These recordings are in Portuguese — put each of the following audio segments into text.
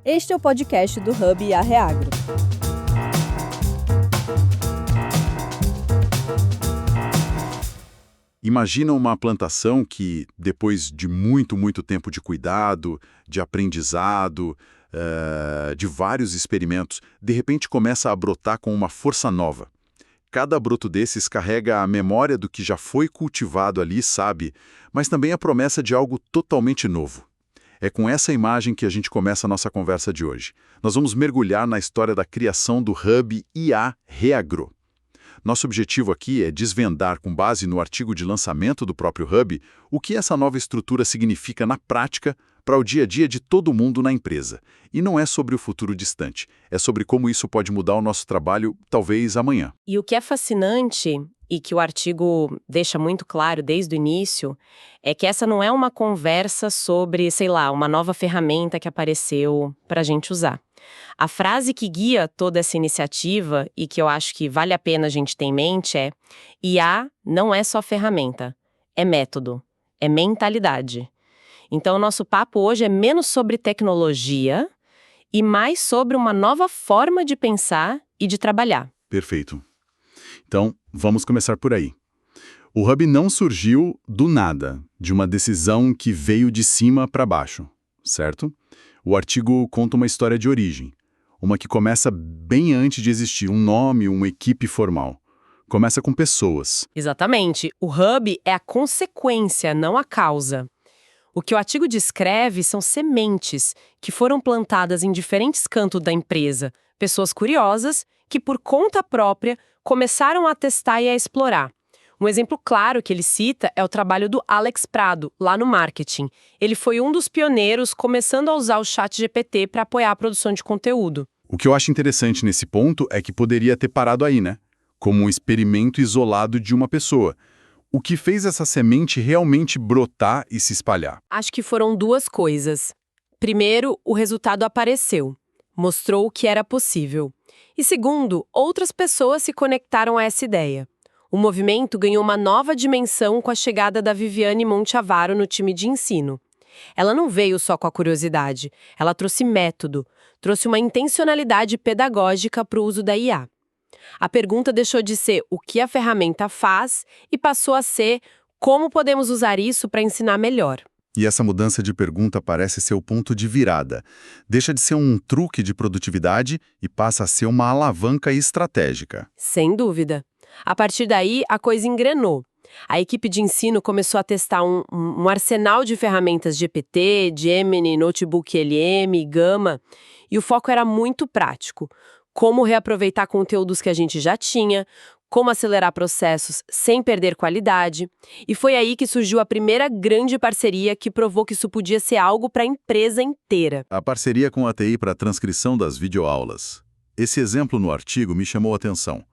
Este é o podcast do Hub IA Reagro. Imagina uma plantação que, depois de muito tempo de cuidado, de aprendizado, de vários experimentos, de repente começa a brotar com uma força nova. Cada broto desses carrega a memória do que já foi cultivado ali, sabe? Mas também a promessa de algo totalmente novo. É com essa imagem que a gente começa a nossa conversa de hoje. Nós vamos mergulhar na história da criação do Hub IA Reagro. Nosso objetivo aqui é desvendar, com base no artigo de lançamento do próprio Hub, o que essa nova estrutura significa na prática para o dia a dia de todo mundo na empresa. E não é sobre o futuro distante, é sobre como isso pode mudar o nosso trabalho, talvez amanhã. E o que é fascinante, e que o artigo deixa muito claro desde o início, é que essa não é uma conversa sobre, sei lá, uma nova ferramenta que apareceu para a gente usar. A frase que guia toda essa iniciativa, e que eu acho que vale a pena a gente ter em mente, é: IA não é só ferramenta, é método, é mentalidade. Então, o nosso papo hoje é menos sobre tecnologia e mais sobre uma nova forma de pensar e de trabalhar. Perfeito. Então, vamos começar por aí. O Hub não surgiu do nada, de uma decisão que veio de cima para baixo, certo? O artigo conta uma história de origem, uma que começa bem antes de existir um nome, uma equipe formal. Começa com pessoas. Exatamente. O Hub é a consequência, não a causa. O que o artigo descreve são sementes que foram plantadas em diferentes cantos da empresa, pessoas curiosas que, por conta própria, começaram a testar e a explorar. Um exemplo claro que ele cita é o trabalho do Alex Prado, lá no marketing. Ele foi um dos pioneiros começando a usar o ChatGPT para apoiar a produção de conteúdo. O que eu acho interessante nesse ponto é que poderia ter parado aí, né? Como um experimento isolado de uma pessoa. O que fez essa semente realmente brotar e se espalhar? Acho que foram duas coisas. Primeiro, o resultado apareceu. Mostrou o que era possível. E segundo, outras pessoas se conectaram a essa ideia. O movimento ganhou uma nova dimensão com a chegada da Viviane Monteavaro no time de ensino. Ela não veio só com a curiosidade, ela trouxe método, trouxe uma intencionalidade pedagógica para o uso da IA. A pergunta deixou de ser o que a ferramenta faz e passou a ser como podemos usar isso para ensinar melhor. E essa mudança de pergunta parece ser o ponto de virada. Deixa de ser um truque de produtividade e passa a ser uma alavanca estratégica. Sem dúvida. A partir daí, a coisa engrenou. A equipe de ensino começou a testar um arsenal de ferramentas GPT, Gemini, Notebook LM, Gama, e o foco era muito prático. Como reaproveitar conteúdos que a gente já tinha, como acelerar processos sem perder qualidade. E foi aí que surgiu a primeira grande parceria que provou que isso podia ser algo para a empresa inteira. A parceria com a TI para a transcrição das videoaulas. Esse exemplo no artigo me chamou a atenção.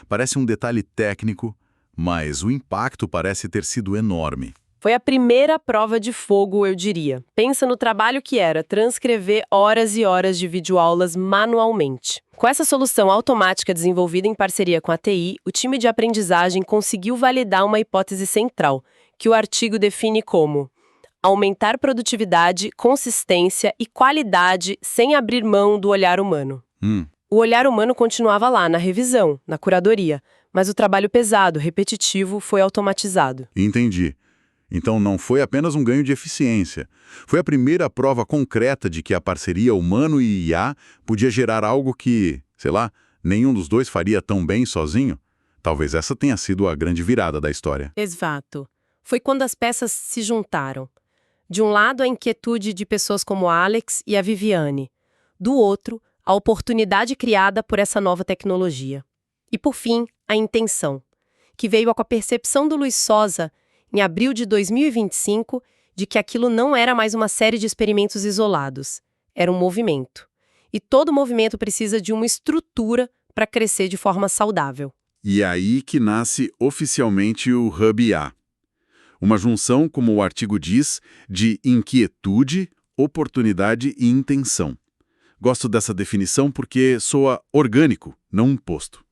Parece um detalhe técnico, mas o impacto parece ter sido enorme. Foi a primeira prova de fogo, eu diria. Pensa no trabalho que era transcrever horas e horas de videoaulas manualmente. Com essa solução automática desenvolvida em parceria com a TI, o time de aprendizagem conseguiu validar uma hipótese central, que o artigo define como aumentar produtividade, consistência e qualidade sem abrir mão do olhar humano. O olhar humano continuava lá, na revisão, na curadoria, mas o trabalho pesado, repetitivo, foi automatizado. Entendi. Então não foi apenas um ganho de eficiência. Foi a primeira prova concreta de que a parceria humano e IA podia gerar algo que, sei lá, nenhum dos dois faria tão bem sozinho. Talvez essa tenha sido a grande virada da história. Exato. Foi quando as peças se juntaram. De um lado, a inquietude de pessoas como a Alex e a Viviane. Do outro, a oportunidade criada por essa nova tecnologia. E, por fim, a intenção, que veio com a percepção do Luiz Sosa, em abril de 2025, de que aquilo não era mais uma série de experimentos isolados. Era um movimento. E todo movimento precisa de uma estrutura para crescer de forma saudável. E é aí que nasce oficialmente o Hub IA. Uma junção, como o artigo diz, de inquietude, oportunidade e intenção. Gosto dessa definição porque soa orgânico, não imposto.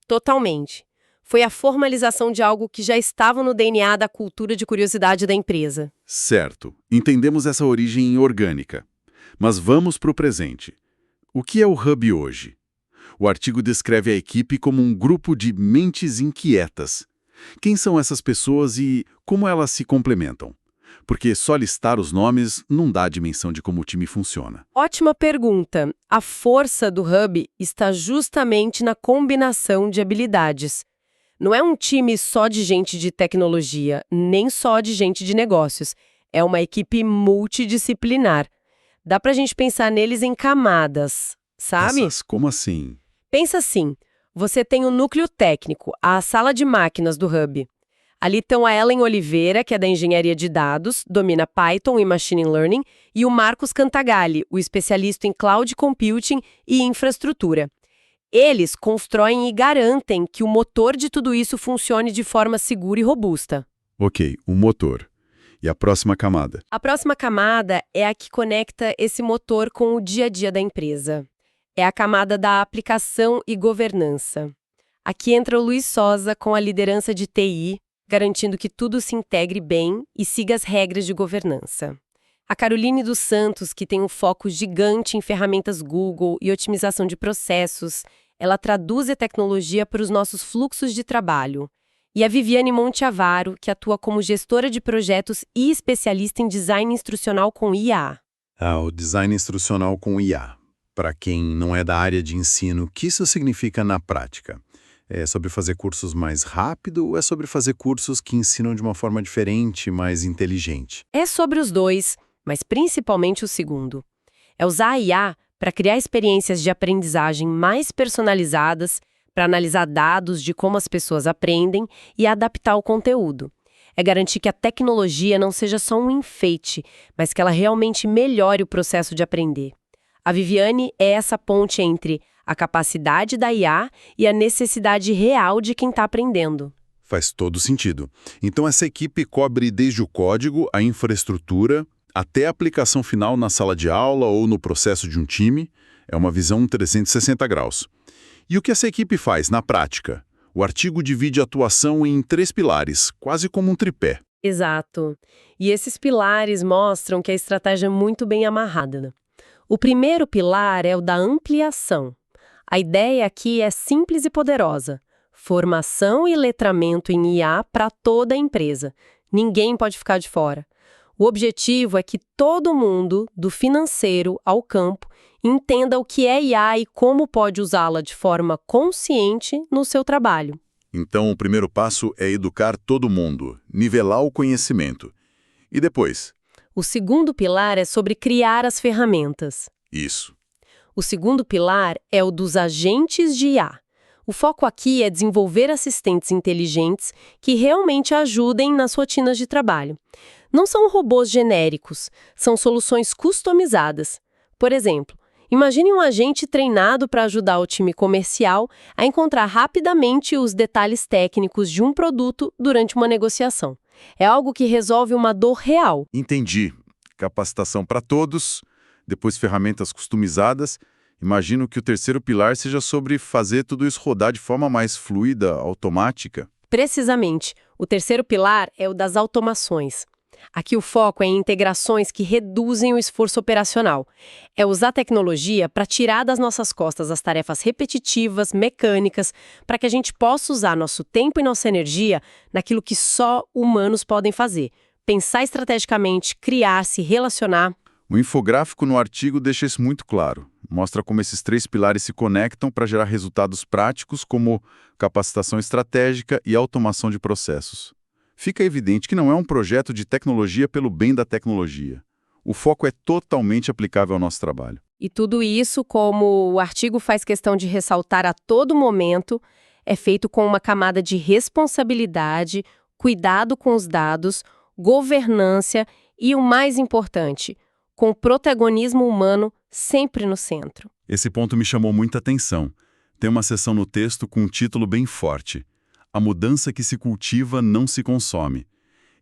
Totalmente. Foi a formalização de algo que já estava no DNA da cultura de curiosidade da empresa. Certo. Entendemos essa origem orgânica. Mas vamos para o presente. O que é o Hub hoje? O artigo descreve a equipe como um grupo de mentes inquietas. Quem são essas pessoas e como elas se complementam? Porque só listar os nomes não dá a dimensão de como o time funciona. Ótima pergunta. A força do Hub está justamente na combinação de habilidades. Não é um time só de gente de tecnologia, nem só de gente de negócios. É uma equipe multidisciplinar. Dá pra gente pensar neles em camadas, sabe? Como assim? Pensa assim, você tem o núcleo técnico, a sala de máquinas do Hub. Ali estão a Ellen Oliveira, que é da engenharia de dados, domina Python e Machine Learning, e o Marcos Cantagalli, o especialista em Cloud Computing e infraestrutura. Eles constroem e garantem que o motor de tudo isso funcione de forma segura e robusta. Ok, o motor. E a próxima camada? A próxima camada é a que conecta esse motor com o dia a dia da empresa. É a camada da aplicação e governança. Aqui entra o Luiz Sosa com a liderança de TI, garantindo que tudo se integre bem e siga as regras de governança. A Caroline dos Santos, que tem um foco gigante em ferramentas Google e otimização de processos, ela traduz a tecnologia para os nossos fluxos de trabalho. E a Viviane Monteavaro, que atua como gestora de projetos e especialista em design instrucional com IA. O design instrucional com IA. Para quem não é da área de ensino, o que isso significa na prática? É sobre fazer cursos mais rápido ou é sobre fazer cursos que ensinam de uma forma diferente, mais inteligente? É sobre os dois, mas principalmente o segundo. É usar a IA para criar experiências de aprendizagem mais personalizadas, para analisar dados de como as pessoas aprendem e adaptar o conteúdo. É garantir que a tecnologia não seja só um enfeite, mas que ela realmente melhore o processo de aprender. A Viviane é essa ponte entre a capacidade da IA e a necessidade real de quem está aprendendo. Faz todo sentido. Então essa equipe cobre desde o código, a infraestrutura, até a aplicação final na sala de aula ou no processo de um time. É uma visão 360 graus. E o que essa equipe faz na prática? O artigo divide a atuação em 3 pilares, quase como um tripé. Exato. E esses pilares mostram que a estratégia é muito bem amarrada, né? O primeiro pilar é o da ampliação. A ideia aqui é simples e poderosa. Formação e letramento em IA para toda a empresa. Ninguém pode ficar de fora. O objetivo é que todo mundo, do financeiro ao campo, entenda o que é IA e como pode usá-la de forma consciente no seu trabalho. Então, o primeiro passo é educar todo mundo, nivelar o conhecimento. E depois? O segundo pilar é sobre criar as ferramentas. Isso. O segundo pilar é o dos agentes de IA. O foco aqui é desenvolver assistentes inteligentes que realmente ajudem nas rotinas de trabalho. Não são robôs genéricos, são soluções customizadas. Por exemplo, imagine um agente treinado para ajudar o time comercial a encontrar rapidamente os detalhes técnicos de um produto durante uma negociação. É algo que resolve uma dor real. Entendi. Capacitação para todos, depois ferramentas customizadas. Imagino que o terceiro pilar seja sobre fazer tudo isso rodar de forma mais fluida, automática. Precisamente, o terceiro pilar é o das automações. Aqui o foco é em integrações que reduzem o esforço operacional. É usar a tecnologia para tirar das nossas costas as tarefas repetitivas, mecânicas, para que a gente possa usar nosso tempo e nossa energia naquilo que só humanos podem fazer. Pensar estrategicamente, criar, se relacionar. O infográfico no artigo deixa isso muito claro. Mostra como esses 3 pilares se conectam para gerar resultados práticos como capacitação estratégica e automação de processos. Fica evidente que não é um projeto de tecnologia pelo bem da tecnologia. O foco é totalmente aplicável ao nosso trabalho. E tudo isso, como o artigo faz questão de ressaltar a todo momento, é feito com uma camada de responsabilidade, cuidado com os dados, governança e, o mais importante, com o protagonismo humano sempre no centro. Esse ponto me chamou muita atenção. Tem uma seção no texto com um título bem forte. A mudança que se cultiva não se consome.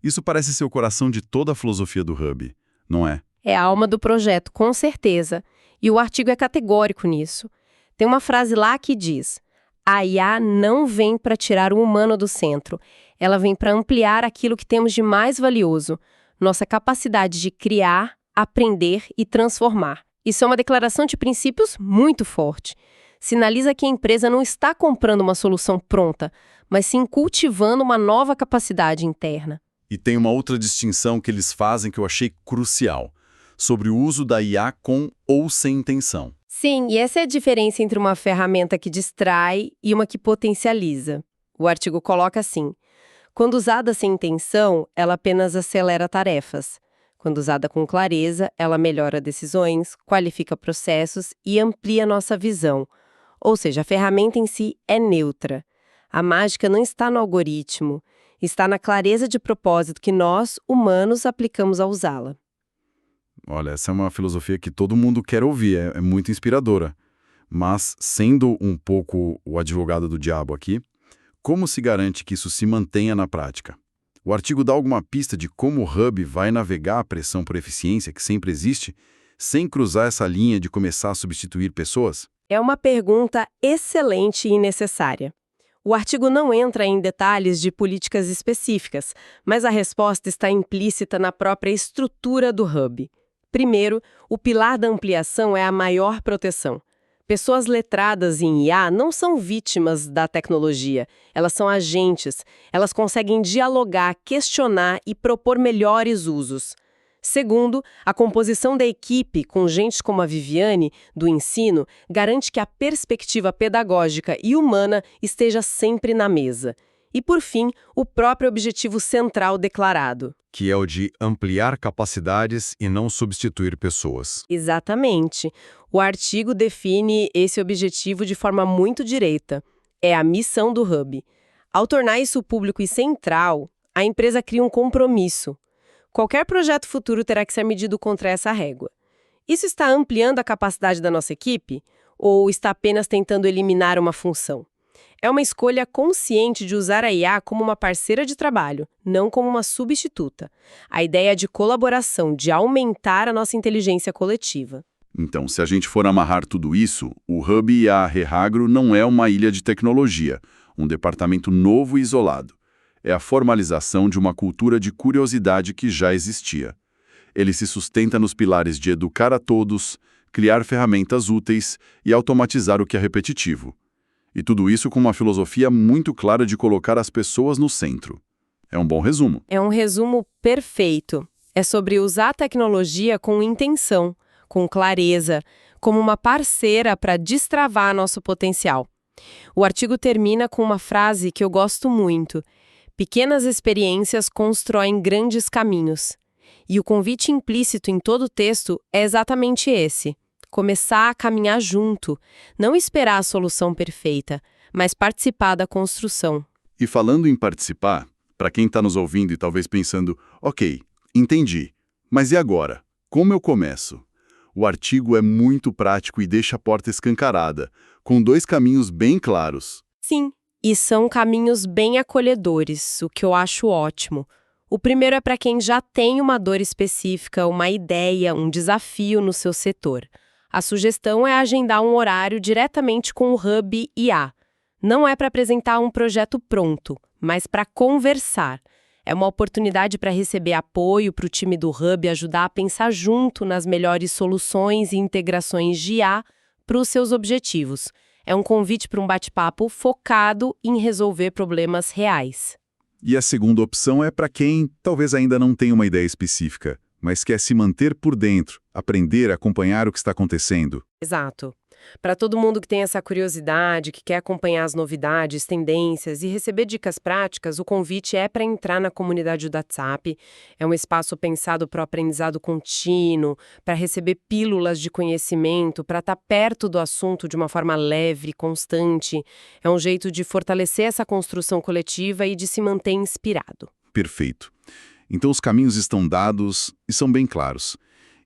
Isso parece ser o coração de toda a filosofia do Hub, não é? É a alma do projeto, com certeza. E o artigo é categórico nisso. Tem uma frase lá que diz: a IA não vem para tirar o humano do centro. Ela vem para ampliar aquilo que temos de mais valioso, nossa capacidade de criar, aprender e transformar. Isso é uma declaração de princípios muito forte. Sinaliza que a empresa não está comprando uma solução pronta, mas sim cultivando uma nova capacidade interna. E tem uma outra distinção que eles fazem que eu achei crucial, sobre o uso da IA com ou sem intenção. Sim, e essa é a diferença entre uma ferramenta que distrai e uma que potencializa. O artigo coloca assim: quando usada sem intenção, ela apenas acelera tarefas. Quando usada com clareza, ela melhora decisões, qualifica processos e amplia nossa visão. Ou seja, a ferramenta em si é neutra. A mágica não está no algoritmo, está na clareza de propósito que nós, humanos, aplicamos a usá-la. Olha, essa é uma filosofia que todo mundo quer ouvir, é muito inspiradora. Mas, sendo um pouco o advogado do diabo aqui, como se garante que isso se mantenha na prática? O artigo dá alguma pista de como o Hub vai navegar a pressão por eficiência que sempre existe, sem cruzar essa linha de começar a substituir pessoas? É uma pergunta excelente e necessária. O artigo não entra em detalhes de políticas específicas, mas a resposta está implícita na própria estrutura do Hub. Primeiro, o pilar da ampliação é a maior proteção. Pessoas letradas em IA não são vítimas da tecnologia, elas são agentes, elas conseguem dialogar, questionar e propor melhores usos. Segundo, a composição da equipe, com gente como a Viviane, do ensino, garante que a perspectiva pedagógica e humana esteja sempre na mesa. E, por fim, o próprio objetivo central declarado. Que é o de ampliar capacidades e não substituir pessoas. Exatamente. O artigo define esse objetivo de forma muito direta. É a missão do Hub. Ao tornar isso público e central, a empresa cria um compromisso. Qualquer projeto futuro terá que ser medido contra essa régua. Isso está ampliando a capacidade da nossa equipe ou está apenas tentando eliminar uma função? É uma escolha consciente de usar a IA como uma parceira de trabalho, não como uma substituta. A ideia de colaboração, de aumentar a nossa inteligência coletiva. Então, se a gente for amarrar tudo isso, o Hub IA Rehagro não é uma ilha de tecnologia, um departamento novo e isolado. É a formalização de uma cultura de curiosidade que já existia. Ele se sustenta nos pilares de educar a todos, criar ferramentas úteis e automatizar o que é repetitivo. E tudo isso com uma filosofia muito clara de colocar as pessoas no centro. É um bom resumo. É um resumo perfeito. É sobre usar a tecnologia com intenção, com clareza, como uma parceira para destravar nosso potencial. O artigo termina com uma frase que eu gosto muito. Pequenas experiências constroem grandes caminhos. E o convite implícito em todo o texto é exatamente esse. Começar a caminhar junto, não esperar a solução perfeita, mas participar da construção. E falando em participar, para quem está nos ouvindo e talvez pensando, ok, entendi, mas e agora? Como eu começo? O artigo é muito prático e deixa a porta escancarada, com 2 caminhos bem claros. Sim, e são caminhos bem acolhedores, o que eu acho ótimo. O primeiro é para quem já tem uma dor específica, uma ideia, um desafio no seu setor. A sugestão é agendar um horário diretamente com o Hub IA. Não é para apresentar um projeto pronto, mas para conversar. É uma oportunidade para receber apoio para o time do Hub ajudar a pensar junto nas melhores soluções e integrações de IA para os seus objetivos. É um convite para um bate-papo focado em resolver problemas reais. E a segunda opção é para quem talvez ainda não tenha uma ideia específica, mas quer se manter por dentro, aprender, acompanhar o que está acontecendo. Exato. Para todo mundo que tem essa curiosidade, que quer acompanhar as novidades, tendências e receber dicas práticas, o convite é para entrar na comunidade do WhatsApp. É um espaço pensado para o aprendizado contínuo, para receber pílulas de conhecimento, para estar perto do assunto de uma forma leve, constante. É um jeito de fortalecer essa construção coletiva e de se manter inspirado. Perfeito. Então os caminhos estão dados e são bem claros.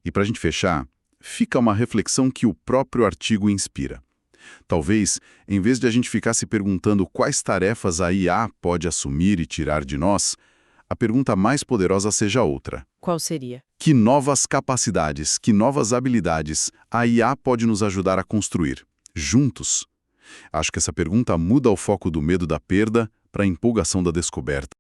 E para a gente fechar, fica uma reflexão que o próprio artigo inspira. Talvez, em vez de a gente ficar se perguntando quais tarefas a IA pode assumir e tirar de nós, a pergunta mais poderosa seja outra. Qual seria? Que novas capacidades, que novas habilidades a IA pode nos ajudar a construir, juntos? Acho que essa pergunta muda o foco do medo da perda para a empolgação da descoberta.